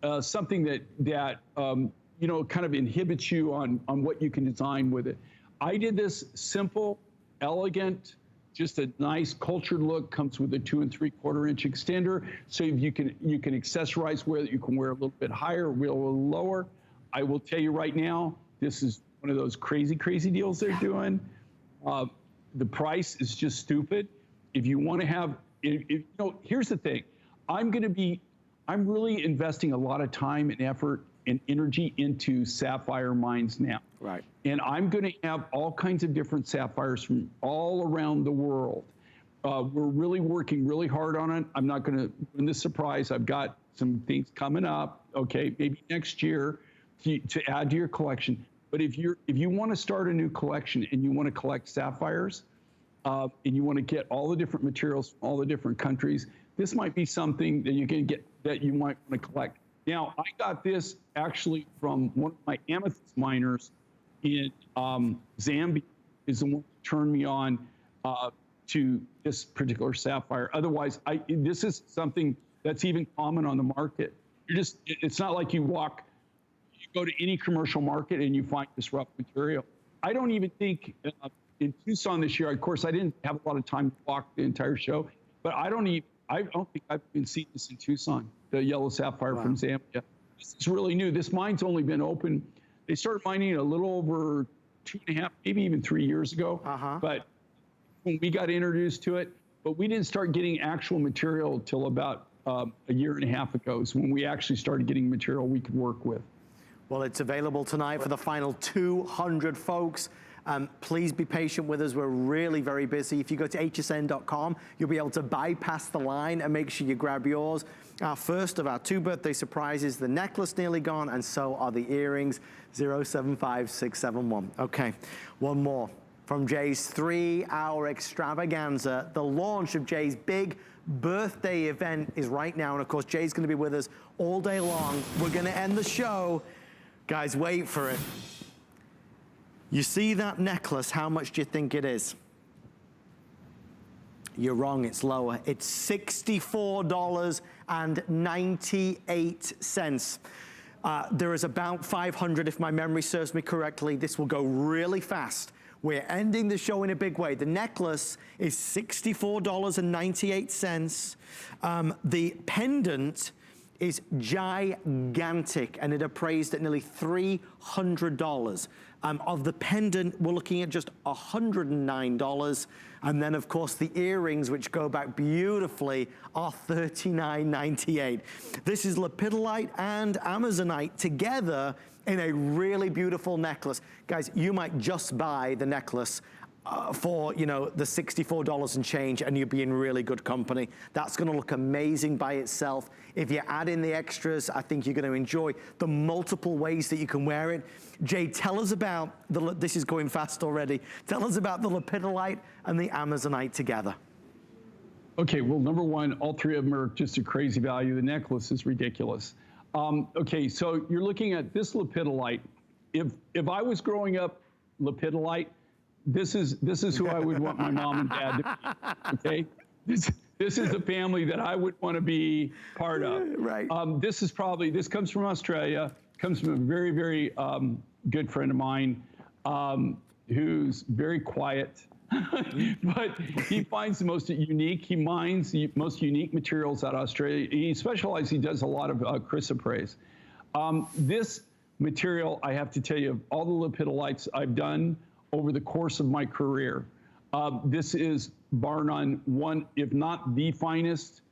a something that you know, kind of inhibits you on what you can design with it. I did this simple, elegant, just a nice cultured look. Comes with a 2 3/4 inch extender, so you can accessorize where you can wear a little bit higher, a little lower. I will tell you right now, this is one of those crazy deals they're doing. The price is just stupid. If you want to have, you know, here's the thing. I'm really investing a lot of time and effort and energy into sapphire mines now. Right. And I'm going to have all kinds of different sapphires from all around the world. We're really working really hard on it. I'm not going to win this surprise. I've got some things coming up, okay, maybe next year to add to your collection. But if you want to start a new collection and you want to collect sapphires, and you want to get all the different materials from all the different countries, this might be something that you can get that you might want to collect. Now, I got this actually from one of my amethyst miners in Zambia, is the one that turned me on to this particular sapphire. Otherwise, this is something that's even common on the market. It's not like you go to any commercial market and you find this rough material. I don't even think in Tucson this year, of course, I didn't have a lot of time to walk the entire show, but I don't think I've even seen this in Tucson, the yellow sapphire from Zambia. This is really new. This mine's only been open. They started mining a little over 2.5, maybe even 3 years ago. But when we got introduced to it, but we didn't start getting actual material till about a year and a half ago. So when we actually started getting material we could work with. Well, it's available tonight for the final 200 folks. Please be patient with us. We're really very busy. If you go to hsn.com, you'll be able to bypass the line and make sure you grab yours. Our first of our 2 birthday surprises, the necklace nearly gone, and so are the earrings, 075671. Okay, one more. From Jay's 3-hour extravaganza, the launch of Jay's big birthday event is right now. And of course, Jay's gonna be with us all day long. We're gonna end the show. Guys, wait for it. You see that necklace, how much do you think it is? You're wrong, it's lower. It's $64.98. There is about 500, if my memory serves me correctly. This will go really fast. We're ending the show in a big way. The necklace is $64.98. The pendant is gigantic, and it appraised at nearly $300. Of the pendant, we're looking at just $109. And then, of course, the earrings, which go back beautifully, are $39.98. This is Lepidolite and Amazonite together in a really beautiful necklace. Guys, you might just buy the necklace for, you know, the $64 and change, and you'll be in really good company. That's gonna look amazing by itself. If you add in the extras, I think you're gonna enjoy the multiple ways that you can wear it. Jay, tell us about this is going fast already. Tell us about the Lepidolite and the Amazonite together. Okay, well, number one, all three of them are just a crazy value. The necklace is ridiculous. Okay, so you're looking at this Lepidolite. If I was growing up Lepidolite, this is who I would want my mom and dad to be, okay? This is the family that I would want to be part of. Right. This comes from Australia, comes from a very, very good friend of mine who's very quiet, but he finds the most unique, he mines the most unique materials out of Australia. He does a lot of chrysoprase. This material, I have to tell you, of all the Lepidolites I've done over the course of my career, this is bar none one, if not the finest,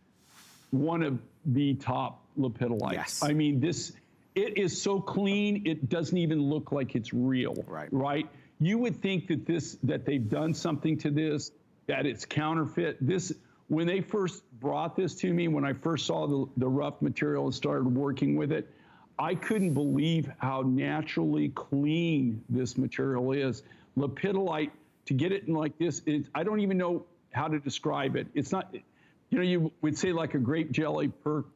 one of the top Lepidolites. Yes. I mean, it is so clean, it doesn't even look like it's real, right? You would think that they've done something to this, that it's counterfeit. When they first brought this to me, when I first saw the rough material and started working with it, I couldn't believe how naturally clean this material is. Lepidolite, to get it in like this, I don't even know how to describe it. It's not, you know, you would say like a grape jelly purple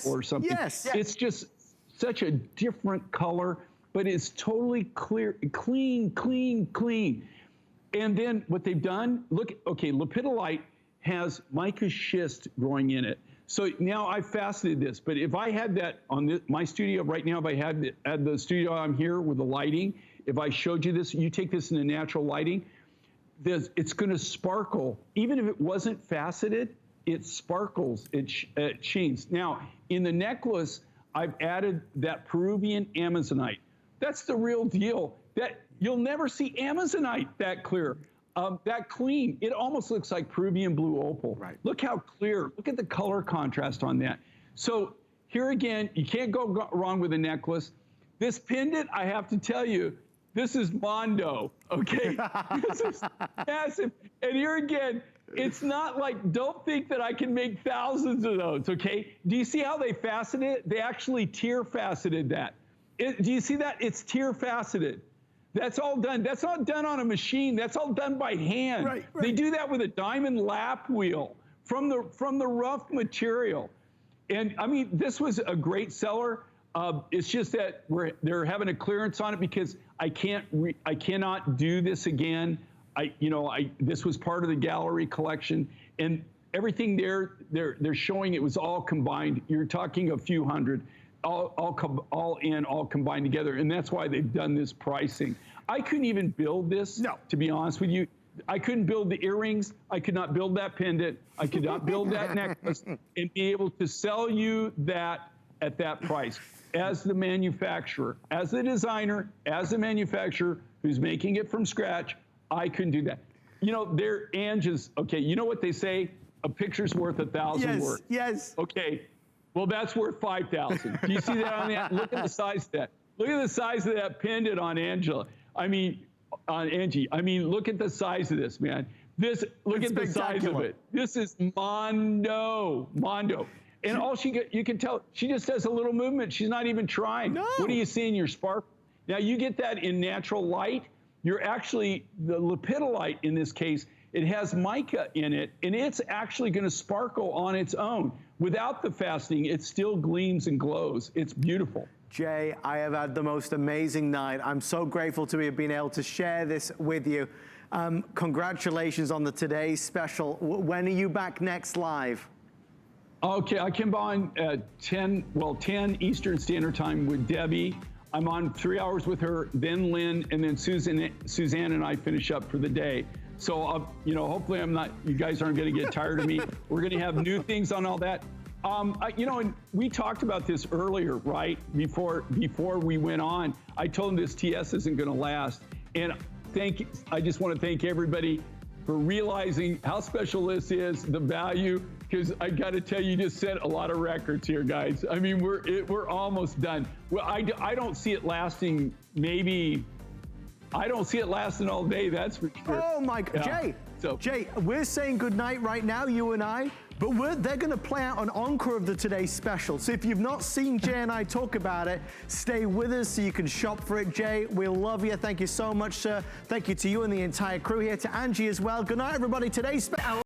or something. Yes. It's just such a different color, but it's totally clear, clean. And then what they've done, Lepidolite has mica schist growing in it. So now I've faceted this, but if I had that on my studio right now, if I had the studio I'm here with the lighting, if I showed you this, you take this in a natural lighting, it's gonna sparkle. Even if it wasn't faceted, it sparkles, it sheens. Now, in the necklace, I've added that Peruvian Amazonite. That's the real deal. That you'll never see Amazonite that clear, that clean. It almost looks like Peruvian blue opal. Right. Look how clear, look at the color contrast on that. So here again, you can't go wrong with a necklace. This pendant, I have to tell you, this is Mondo, okay? This is massive. And here again, it's not like, don't think that I can make thousands of those, okay? Do you see how they faceted it? They actually tier faceted that. Do you see that? It's tier faceted. That's all done. That's not done on a machine. That's all done by hand. Right. They do that with a diamond lap wheel from the rough material. And I mean, this was a great seller. It's just that they're having a clearance on it because I cannot do this again. This was part of the gallery collection, and everything they're showing, it was all combined. You're talking a few hundred, all combined together, and that's why they've done this pricing. I couldn't even build this. No. To be honest with you, I couldn't build the earrings. I could not build that pendant. I could not build that necklace and be able to sell you that at that price. As the manufacturer, as the designer, as the manufacturer who's making it from scratch, I couldn't do that. You know, okay, you know what they say? A picture's worth 1,000 words. Yes. Okay, well, that's worth 5,000. Do you see that on that? Look at the size of that. Look at the size of that pendant on Angie. I mean, look at the size of this, man. Look at the size of it. This is Mondo. And you can tell, she just does a little movement. She's not even trying. No. What do you see in your sparkle? Now, you get that in natural light. You're actually, the Lepidolite in this case, it has mica in it, and it's actually going to sparkle on its own. Without the fastening, it still gleams and glows. It's beautiful. Jay, I have had the most amazing night. I'm so grateful to have been able to share this with you. Congratulations on the today's special. When are you back next live? Okay, I come on at 10 Eastern Standard Time with Debbie. I'm on 3 hours with her, then Lynn, and then Suzanne and I finish up for the day. So, hopefully you guys aren't going to get tired of me. We're going to have new things on all that. You know, and we talked about this earlier, right? Before we went on, I told them this TS isn't going to last. And I just want to thank everybody for realizing how special this is, the value, because I got to tell you, just set a lot of records here, guys. I mean, we're almost done. Well, I don't see it lasting. Maybe I don't see it lasting all day. That's for sure. Oh my God, Yeah. Jay, we're saying goodnight right now, you and I, but they're going to play out an encore of the Today Special. So if you've not seen Jay and I talk about it, stay with us so you can shop for it. Jay, we love you. Thank you so much, sir. Thank you to you and the entire crew here, to Angie as well. Good night, everybody. Today's Special.